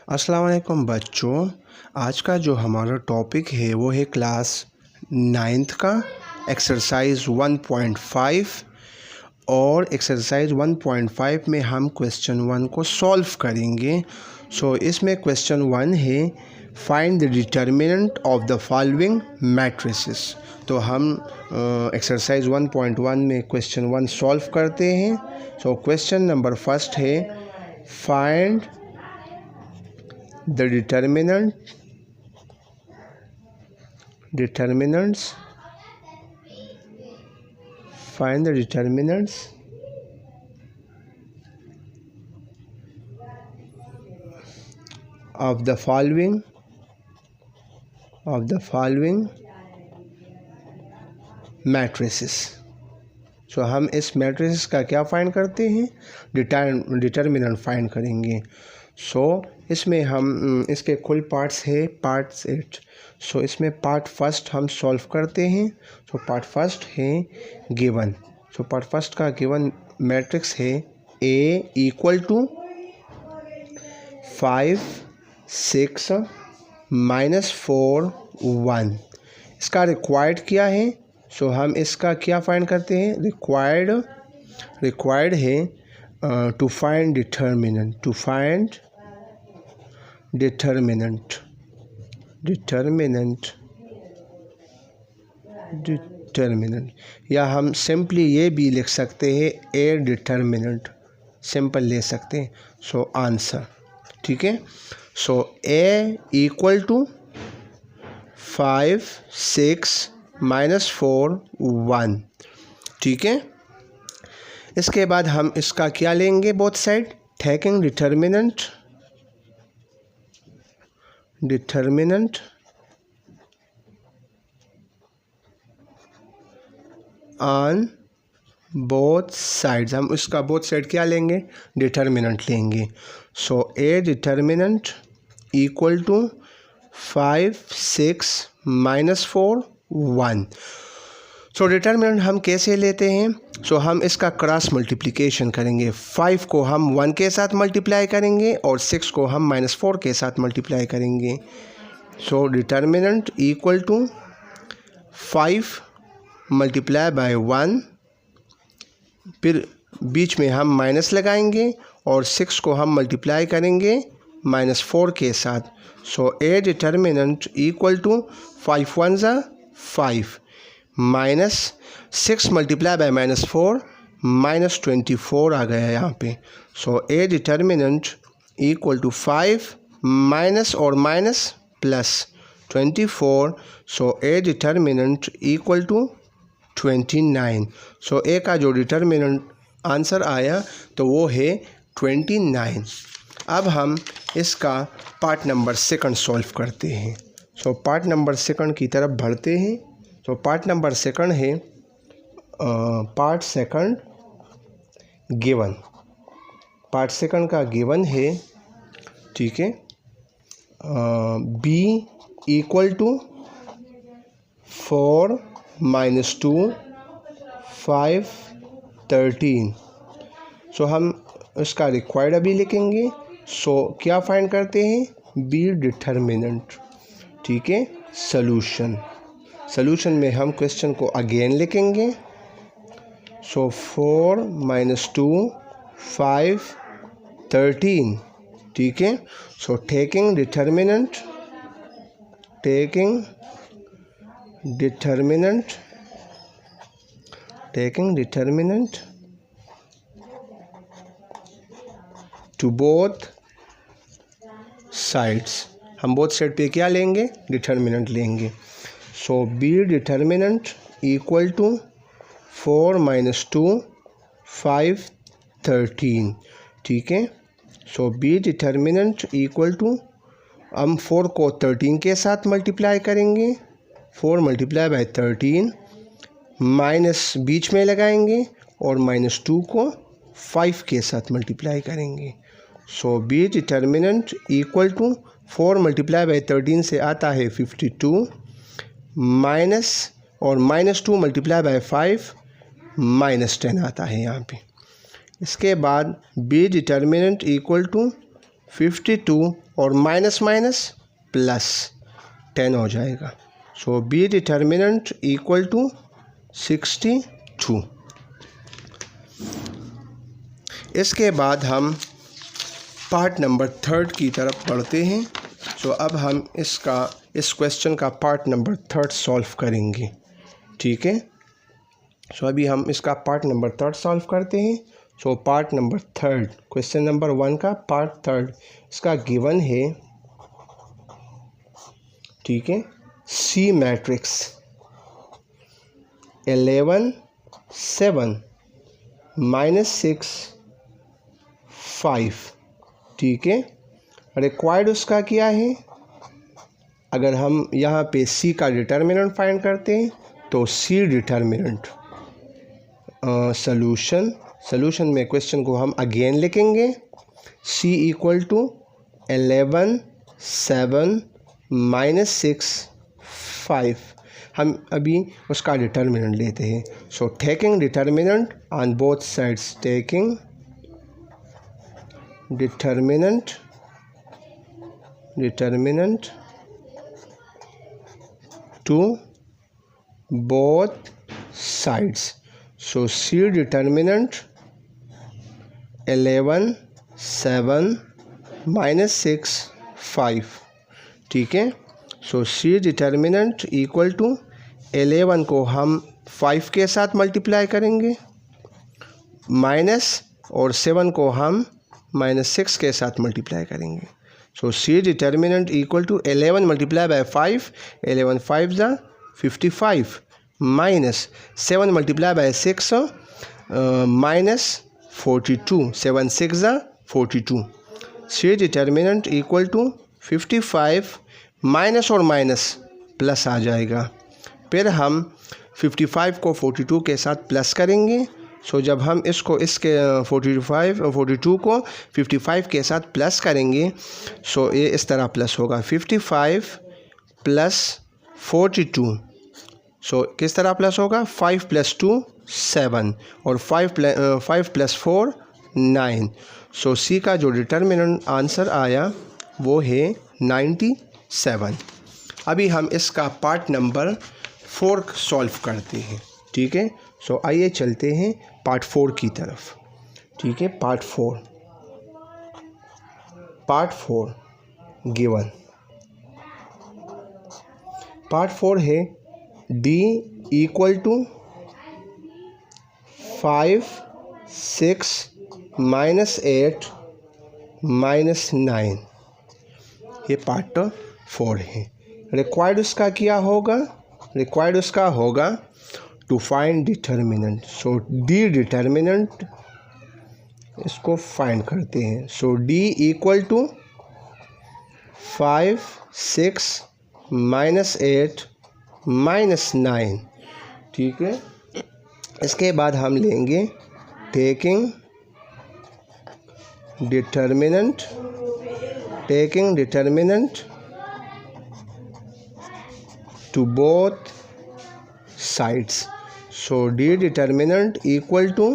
अस्सलाम वालेकुम बच्चों। आज का जो हमारा टॉपिक है वो है क्लास 9th का एक्सरसाइज 1.5 और एक्सरसाइज 1.5 में हम क्वेश्चन 1 को सॉल्व करेंगे। इसमें क्वेश्चन 1 है find the determinant of the following matrices. तो हम एक्सरसाइज 1.1 में क्वेश्चन 1 सॉल्व करते हैं। क्वेश्चन नंबर फर्स्ट है find the determinants find the determinants of the following matrices। हम इस मैट्रिसेस का क्या फाइंड करते हैं, डिटर्मिनेंट फाइंड करेंगे। इसमें हम इसके कुल पार्ट्स है पार्ट्स 8। इसमें पार्ट फर्स्ट हम सॉल्व करते हैं। पार्ट फर्स्ट है गिवन। पार्ट फर्स्ट का गिवन मैट्रिक्स है A इक्वल टू 5 6 -4 1। इसका रिक्वायर्ड क्या है? हम इसका क्या फाइंड करते हैं, रिक्वायर्ड है टू फाइंड डिटर्मिनेंट या हम सिंपली ये भी लिख सकते हैं ए डिटर्मिनेंट, सिंपल ले सकते हैं। आंसर ठीक है। ए इक्वल टू 5 6 -4 1। ठीक है। इसके बाद हम इसका क्या लेंगे, both side taking determinant on both sides. हम इसका बोथ साइड क्या लेंगे, डिटर्मिनेंट लेंगे। A determinant equal to 5 6 -4 1। Determinant हम कैसे लेते हैं, हम इसका क्रॉस मल्टीप्लिकेशन करेंगे। 5 को हम 1 के साथ मल्टीप्लाई करेंगे और 6 को हम -4 के साथ मल्टीप्लाई करेंगे। Determinant equal to 5 multiply by 1, फिर बीच में हम माइनस लगाएंगे और 6 को हम मल्टीप्लाई करेंगे -4 के साथ। ए डिटर्मिनेंट इक्वल टू 5 1 ज़ा 5 -6 मल्टीप्लाई बाय -4 -24 आ गया यहाँ पे। A determinant equal to 5 minus और minus plus 24। A determinant equal to 29। A का जो डिटर्मिनेंट आंसर आया तो वो है 29। अब हम इसका पार्ट नंबर 2 सॉल्व करते हैं। पार्ट नंबर 2 की तरफ बढ़ते हैं। पार्ट नंबर 2 है पार्ट 2 गिवन। पार्ट 2 का गिवन है, ठीक है, B इक्वल टू 4 -2 5 13। हम इसका रिक्वायर्ड अभी लिखेंगे। क्या फाइंड करते हैं, B डिटर्मिनेंट। ठीक है। सॉल्यूशन में हम क्वेश्चन को अगेन लिखेंगे। 4 -2 5 13। ठीक है। Taking determinant to both sides. हम बोथ साइड पे क्या लेंगे, डिटर्मिनेंट लेंगे। B determinant equal to 4 -2 5 13। ठीक है। B डिटर्मिनेंट इक्वल टू, हम 4 को 13 के साथ मल्टीप्लाई करेंगे। 4 मल्टीप्लाई बाय 13 माइनस बीच में लगाएंगे और -2 को 5 के साथ मल्टीप्लाई करेंगे। B determinant equal to 4 multiply by 13 से आता है 52 माइनस और -2 मल्टीप्लाई बाय 5 -10 आता है यहाँ पे। इसके बाद B डिटर्मिनेंट इक्वल टू 52 और माइनस माइनस प्लस 10 हो जाएगा। सो बी डिटर्मिनेंट इक्वल टू 62। इसके बाद हम पार्ट नंबर 3 की तरफ बढ़ते हैं। सो अब हम इस क्वेश्चन का पार्ट नंबर 3 सॉल्व करेंगे, ठीक है। सो अभी हम इसका पार्ट नंबर 3 सॉल्व करते हैं। So part number 3 question number 1 का पार्ट 3 इसका गिवन है, ठीक है। सी मैट्रिक्स 11 7 -6 5, ठीक है। रिक्वायर्ड उसका क्या है? अगर हम यहाँ पे सी का डिटर्मिनेंट फाइंड करते हैं तो सी डिटर्मिनेंट सॉल्यूशन में क्वेश्चन को हम अगेन लिखेंगे। सी इक्वल टू 11 7 -6 5। हम अभी उसका डिटर्मिनेंट लेते हैं। So taking determinant on both sides, taking determinant to both sides. So C determinant 11 7 -6 5, ठीक है। सो C डिटर्मिनेंट इक्वल टू 11 को हम 5 के साथ मल्टीप्लाई करेंगे, माइनस और 7 को हम -6 के साथ मल्टीप्लाई करेंगे। So C determinant equal to 11 multiply by 5, 11 5 ज़ा 55 माइनस 7 मल्टीप्लाई बाय 6 माइनस 42, 7 6 ज़ा 42। सी डिटर्मिनेंट इक्वल टू 55 माइनस और माइनस प्लस आ जाएगा। फिर हम 55 को 42 के साथ प्लस करेंगे। सो जब हम इसके 42 को 55 के साथ प्लस करेंगे, सो ये इस तरह प्लस होगा 55 प्लस 42। सो किस तरह प्लस होगा? 5 + 2 7 और 5 + 4 9। सो सी का जो डिटर्मिनेंट आंसर आया वो है 97। अभी हम इसका पार्ट नंबर 4 सॉल्व करते हैं, ठीक है। सो आइए चलते हैं पार्ट 4 की तरफ, ठीक है। पार्ट 4 गिवन पार्ट 4 है D इक्वल टू 5 6 -8 -9, ये पार्ट 4 है। रिक्वायर्ड उसका क्या होगा? रिक्वायर्ड उसका होगा to find determinant. So D determinant इसको फाइंड करते हैं। सो डी इक्वल टू 5 6 -8 -9, ठीक है। इसके बाद हम लेंगे taking determinant to both sides. So D determinant equal to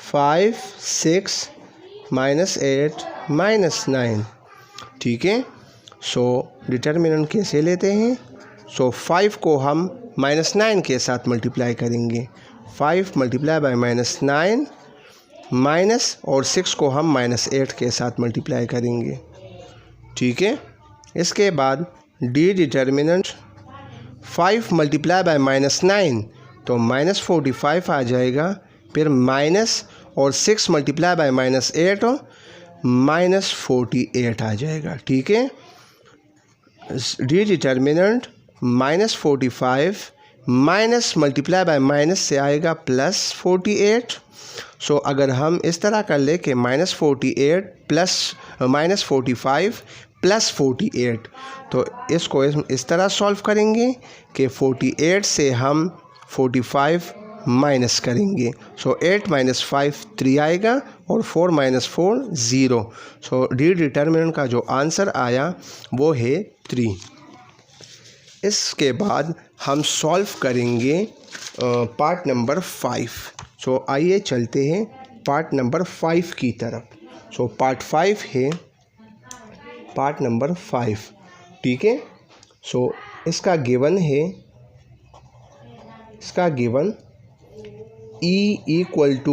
5 6 -8 -9, ठीक है। सो डिटर्मिनेंट कैसे लेते हैं? सो 5 को हम -9 के साथ मल्टीप्लाई करेंगे, 5 × -9 माइनस और 6 को हम -8 के साथ मल्टीप्लाई करेंगे, ठीक है। इसके बाद डी डिटर्मिनेंट 5 × -9 तो -45 आ जाएगा। फिर माइनस और 6 × -8 -48 आ जाएगा, ठीक है। D determinant -45 minus multiply by minus से आएगा +48। सो अगर हम इस तरह कर ले कि -48 प्लस -45 + 48, तो इसको इस तरह सॉल्व करेंगे कि 48 से हम 45 माइनस करेंगे। सो 8 - 5 3 आएगा और 4 - 4 0। सो डी डिटर्मिनेंट का जो आंसर आया वो है 3। इसके बाद हम सॉल्व करेंगे पार्ट नंबर 5। सो आइए चलते हैं पार्ट नंबर 5 की तरफ। सो पार्ट 5 है पार्ट नंबर 5, ठीक है। सो इसका गिवन है, इसका given E equal to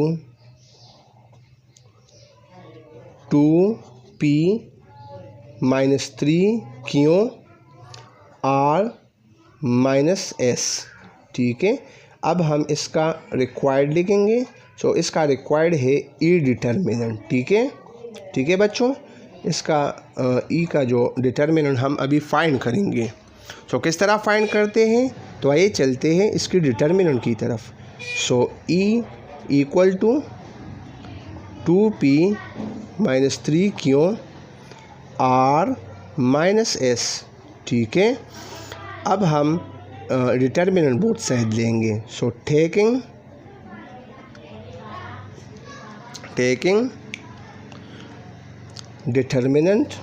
2p minus 3q r minus s, ठीक है। अब हम इसका रिक्वायर्ड लिखेंगे। सो इसका रिक्वायर्ड है ई डिटर्मिनेंट, ठीक है, ठीक है बच्चों। इसका ई का जो डिटर्मिनेंट हम अभी फाइंड करेंगे। सो किस तरह फाइंड करते हैं, तो आइए चलते हैं इसकी डिटर्मिनेंट की तरफ। So E equal to 2p minus 3q r minus s, ठीक है। अब हम डिटर्मिनेंट बोथ साइड लेंगे। So taking determinant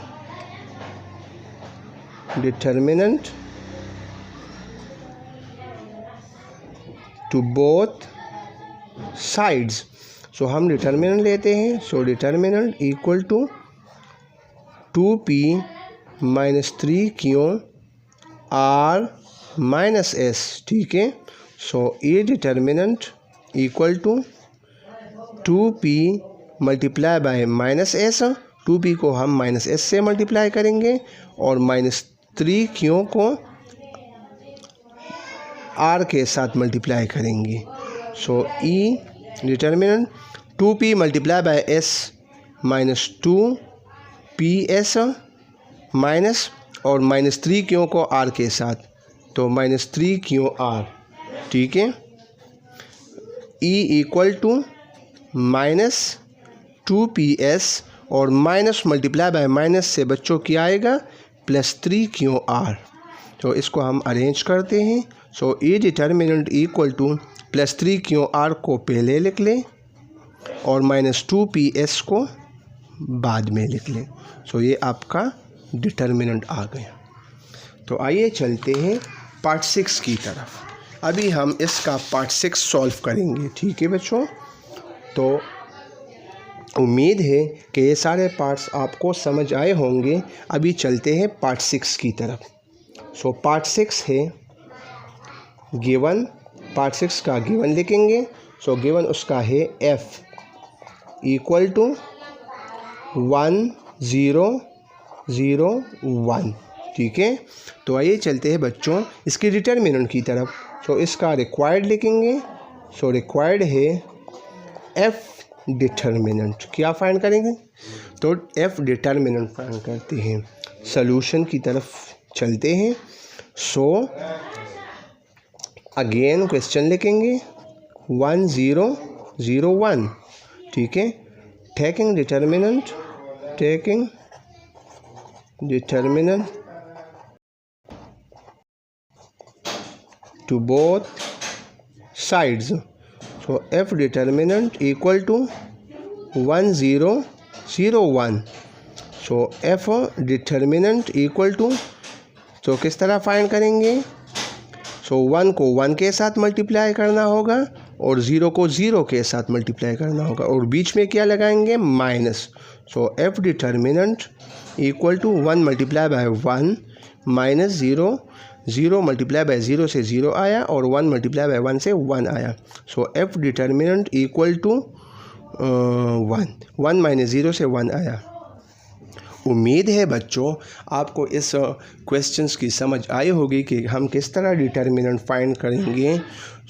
to both sides। So हम डिटर्मिनेंट लेते हैं। So determinant equal to 2p minus 3q r minus s, ठीक है। सो ये determinant equal to 2p multiply by minus s, 2p को हम minus s से मल्टीप्लाई करेंगे और माइनस 3q को r के साथ मल्टीप्लाई करेंगे। So E determinant 2p multiply by s minus 2ps minus और माइनस 3q को r के साथ, तो माइनस 3qr, ठीक है। ई इक्वल टू माइनस 2ps और माइनस मल्टीप्लाई बाय माइनस से बच्चों क्या आएगा, प्लस 3qr। तो इसको हम अरेंज करते हैं। So E determinant equal to plus 3qr को पहले लिख लें और माइनस 2ps को बाद में लिख लें। सो ये आपका डिटर्मिनेंट आ गया। तो आइए चलते हैं पार्ट 6 की तरफ। अभी हम इसका पार्ट 6 सॉल्व करेंगे, ठीक है बच्चों। तो उम्मीद है कि ये सारे पार्ट्स आपको समझ आए होंगे। अभी चलते हैं पार्ट 6 की तरफ। सो पार्ट 6 है गिवन, पार्ट 6 का गिवन लिखेंगे। सो गिवन उसका है f इक्वल टू 1 0 0 1, ठीक है। तो आइए चलते हैं बच्चों इसकी डिटर्मिनेंट की तरफ। सो इसका रिक्वायर्ड लिखेंगे। सो रिक्वायर्ड है f डिटर्मिनेंट। क्या फाइंड करेंगे, तो f डिटर्मिनेंट फाइंड करते हैं। सॉल्यूशन की तरफ चलते हैं। सो अगेन क्वेश्चन लिखेंगे 1 0 0 1, ठीक है। Taking determinant to both sides। So f determinant equal to 1 0 0 1। So f determinant equal to, तो किस तरह फाइंड करेंगे। सो 1 को 1 के साथ मल्टीप्लाई करना होगा और 0 को 0 के साथ मल्टीप्लाई करना होगा और बीच में क्या लगाएंगे, minus. So f determinant equal to 1 multiply by 1 minus 0 0 multiply by 0 से 0 आया और 1 मल्टीप्लाई बाय 1 से 1 आया। So f determinant equal to 1 minus 0 से 1 आया। उम्मीद है बच्चों आपको इस क्वेश्चंस की समझ आई होगी कि हम किस तरह डिटर्मिनेंट फाइंड करेंगे।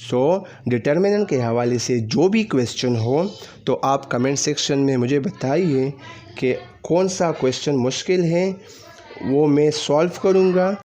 सो डिटर्मिनेंट के हवाले से जो भी क्वेश्चन हो तो आप कमेंट सेक्शन में मुझे बताइए कि कौन सा क्वेश्चन मुश्किल है, वो मैं सॉल्व करूँगा।